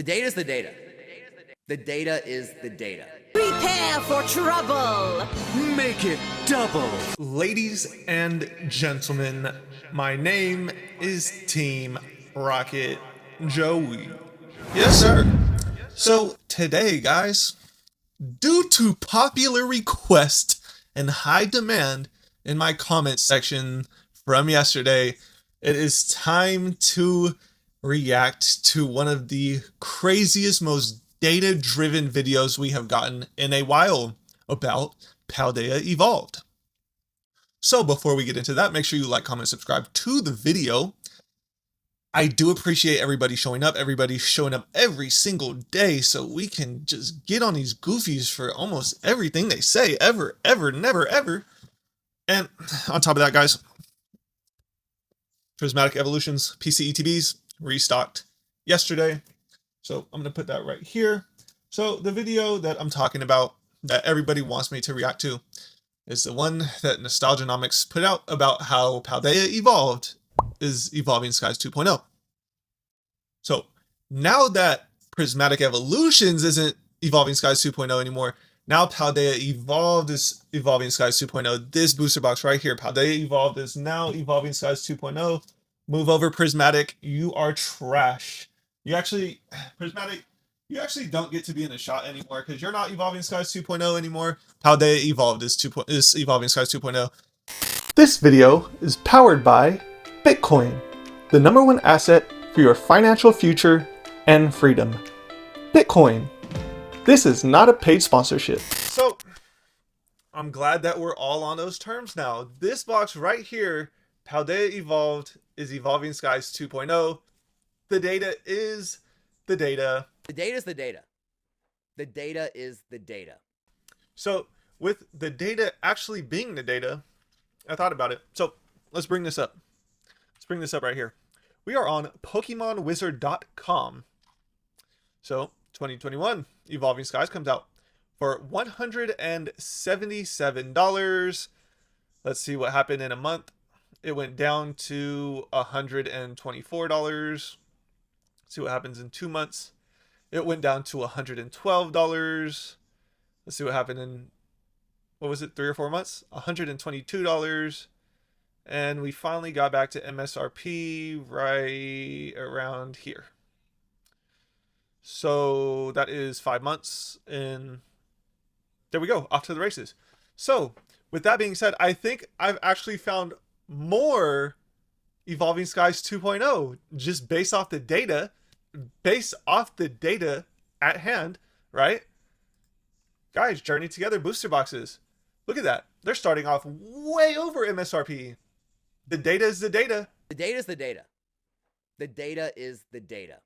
The data is the data. The data is the data. Prepare for trouble! Make it double! Ladies and gentlemen, my name is Team Rocket Joey. Yes, sir. So today, guys, due to popular request and high demand in my comment section from yesterday, it is time to react to one of the craziest, most data-driven videos we have gotten in a while about Paldea Evolved. So before we get into that, make sure you like, comment, subscribe to the video. I do appreciate everybody showing up every single day so we can just get on these goofies for almost everything they say, ever, never, ever. And on top of that, guys, Prismatic Evolutions PCETBs restocked yesterday. So I'm going to put that right here. So the video that I'm talking about that everybody wants me to react to is the one that Nostalgianomics put out about how Paldea Evolved is Evolving Skies 2.0. So now that Prismatic Evolutions isn't Evolving Skies 2.0 anymore, now Paldea Evolved is Evolving Skies 2.0. This booster box right here, Paldea Evolved, is now Evolving Skies 2.0. Move over, Prismatic. You are trash. Prismatic, you actually don't get to be in the shot anymore because you're not Evolving Skies 2.0 anymore. Paldea Evolved is Evolving Skies 2.0. This video is powered by Bitcoin, the #1 asset for your financial future and freedom. Bitcoin. This is not a paid sponsorship. So, I'm glad that we're all on those terms now. This box right here, Paldea Evolved, is Evolving Skies 2.0. The data is the data. The data is the data. The data is the data. So, with the data actually being the data, I thought about it. So, let's bring this up. Let's bring this up right here. We are on PokemonWizard.com. So, 2021 Evolving Skies comes out for $177. Let's see what happened in a month. It went down to $124. See what happens in 2 months. It went down to $112. Let's see what happened in, what was it, 3 or 4 months? $122. And we finally got back to MSRP right around here. So that is 5 months, and there we go, off to the races. So with that being said, I think I've actually found more Evolving Skies 2.0 just based off the data at hand, right? Guys, Journey Together booster boxes. Look at that. They're starting off way over MSRP. The data is the data. The data is the data. The data is the data.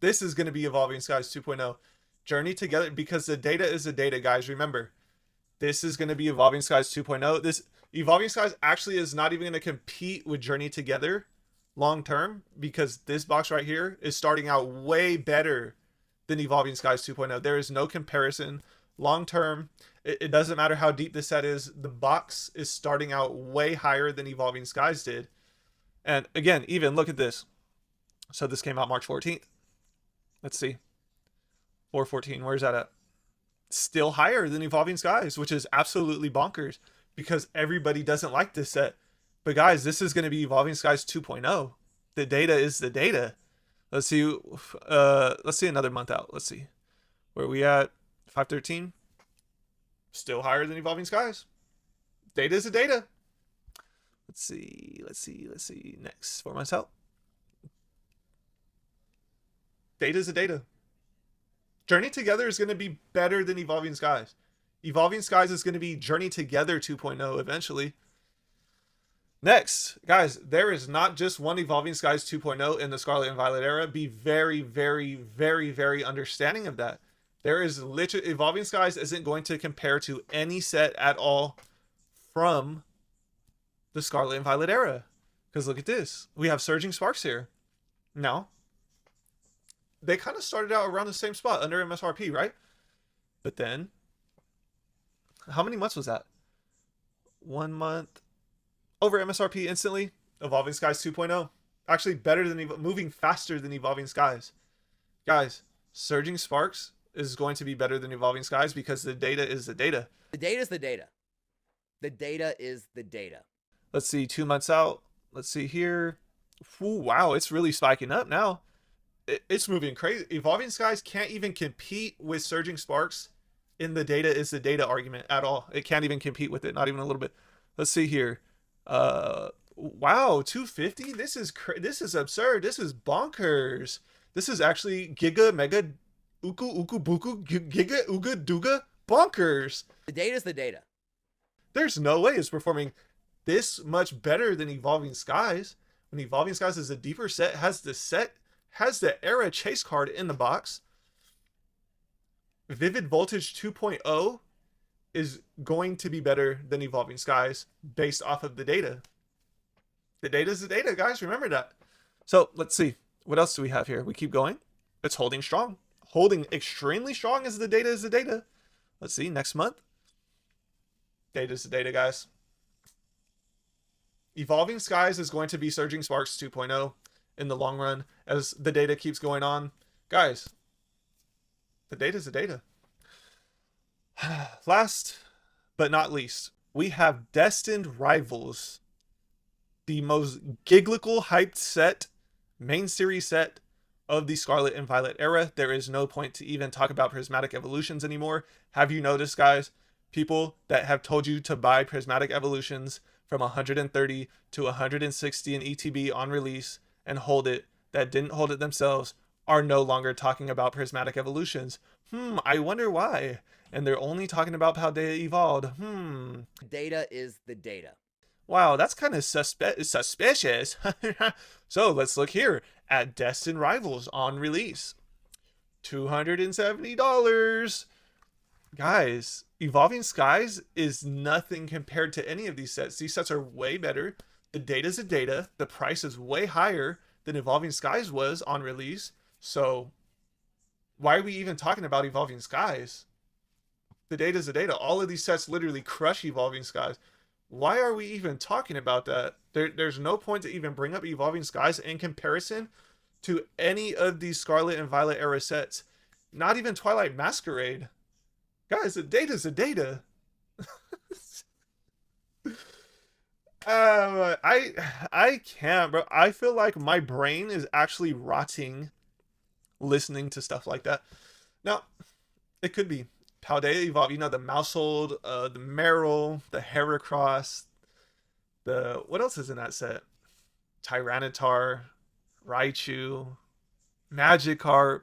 This is going to be Evolving Skies 2.0. Journey Together, because the data is the data, guys. Remember, this is going to be Evolving Skies 2.0. This Evolving Skies actually is not even going to compete with Journey Together long term, because this box right here is starting out way better than Evolving Skies 2.0. There is no comparison long term. It doesn't matter how deep this set is. The box is starting out way higher than Evolving Skies did. And again, even look at this. So this came out March 14th. Let's see. 414. Where's that at? Still higher than Evolving Skies, which is absolutely bonkers because everybody doesn't like this set. But guys, this is going to be Evolving Skies 2.0. The data is the data. Let's see. Let's see another month out. Let's see. Where are we at? 513. Still higher than Evolving Skies. Data is the data. Let's see. Next 4 months out. Data is the data. Journey Together is going to be better than Evolving Skies. Evolving Skies is going to be Journey Together 2.0 eventually. Next, guys, there is not just one Evolving Skies 2.0 in the Scarlet and Violet era. Be very, very, very, very understanding of that. There is literally, Evolving Skies isn't going to compare to any set at all from the Scarlet and Violet era. Because look at this. We have Surging Sparks here. Now, they kind of started out around the same spot under MSRP, right? But then, how many months was that? 1 month. Over MSRP instantly. Evolving Skies 2.0. Actually better than, moving faster than Evolving Skies. Guys, Surging Sparks is going to be better than Evolving Skies because the data is the data. The data is the data. The data is the data. Let's see, 2 months out. Let's see here. Ooh, wow, it's really spiking up now. It's moving crazy. Evolving Skies can't even compete with Surging Sparks in the data is the data argument at all. It can't even compete with it, not even a little bit. Let's see here. Wow, 250. This is absurd. This is bonkers. This is actually giga mega uku buku giga uga duga bonkers. The data is the data. There's no way it's performing this much better than Evolving Skies. When Evolving Skies is a deeper set, has the Era chase card in the box. Vivid Voltage 2.0 is going to be better than Evolving Skies based off of the data. The data is the data, guys. Remember that. So let's see. What else do we have here? We keep going. It's holding strong. Holding extremely strong as the data is the data. Let's see. Next month. Data is the data, guys. Evolving Skies is going to be Surging Sparks 2.0 in the long run as the data keeps going on. Guys, the data is the data. Last but not least, we have Destined Rivals, the most giglical hyped set, main series set of the Scarlet and Violet era. There is no point to even talk about prismatic evolutions anymore. Have you noticed, guys? People that have told you to buy prismatic evolutions from 130 to 160 in ETB on release and hold it, that didn't hold it themselves, are no longer talking about prismatic evolutions. I wonder why. And they're only talking about Paldea evolved. Data is the data. Wow, that's kind of suspicious. So let's look here at Destined Rivals on release. $270. Guys, Evolving Skies is nothing compared to any of these sets. These sets are way better. The data's a data. The price is way higher than Evolving Skies was on release. So why are we even talking about Evolving Skies? The data's a data. All of these sets literally crush Evolving Skies. Why are we even talking about that? There's no point to even bring up Evolving Skies in comparison to any of these Scarlet and Violet era sets. Not even Twilight Masquerade. Guys, the data's a data. I can't, bro. I feel like my brain is actually rotting listening to stuff like that. Now, it could be Paldea Evolve, you know, the Mousehold, the Meryl, the Heracross, what else is in that set? Tyranitar, Raichu, Magikarp.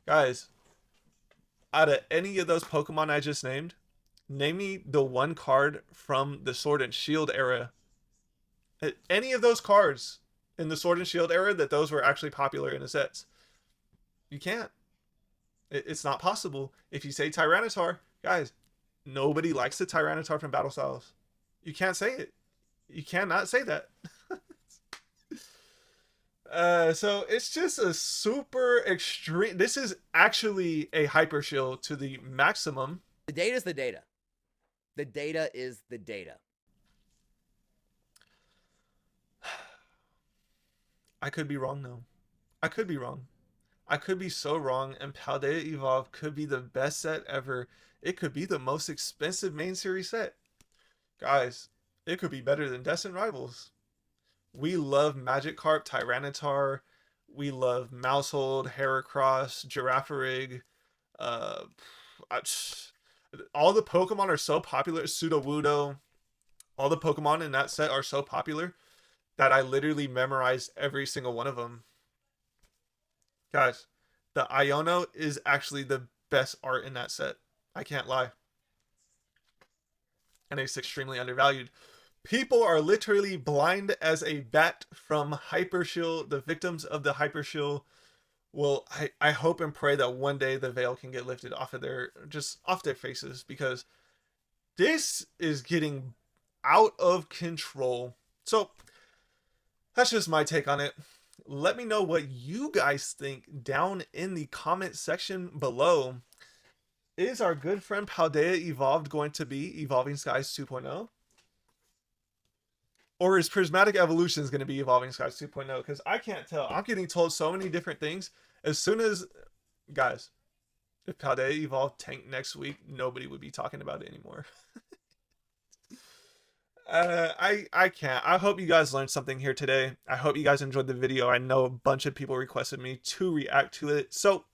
Guys, out of any of those Pokemon I just named, name me the one card from the Sword and Shield era. Any of those cards in the Sword and Shield era that those were actually popular in the sets. You can't. It's not possible. If you say Tyranitar, guys, nobody likes the Tyranitar from Battle Styles. You can't say it. You cannot say that. So it's just a super extreme. This is actually a hyper shield to the maximum. The data is the data. The data is the data. I could be wrong though. I could be wrong. I could be so wrong, and Paldea Evolve could be the best set ever. It could be the most expensive main series set. Guys, it could be better than Destined Rivals. We love Magikarp, Tyranitar. We love Mousehold, Heracross, Girafarig. All the Pokemon are so popular. Sudowoodo. All the Pokemon in that set are so popular that I literally memorized every single one of them. Guys, the Iono is actually the best art in that set. I can't lie. And it's extremely undervalued. People are literally blind as a bat from Hyper Shield. The victims of the Hyper Shield will, I hope and pray that one day the veil can get lifted off of their faces, because this is getting out of control. So that's just my take on it. Let me know what you guys think down in the comment section below. Is our good friend Paldea Evolved going to be Evolving Skies 2.0? Or is Prismatic Evolutions going to be Evolving Skies 2.0? Because I can't tell. I'm getting told so many different things. As soon as Guys, if Paldea evolved tank next week, nobody would be talking about it anymore. I can't. I hope you guys learned something here today. I hope you guys enjoyed the video. I know a bunch of people requested me to react to it. So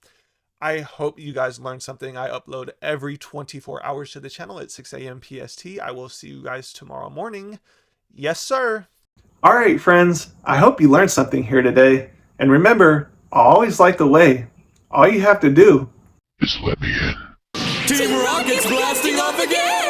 I hope you guys learned something. I upload every 24 hours to the channel at 6 a.m. PST. I will see you guys tomorrow morning. Yes, sir. All right, friends. I hope you learned something here today. And remember, I always like the way. All you have to do Just let me in. Team Rocket's blasting off again!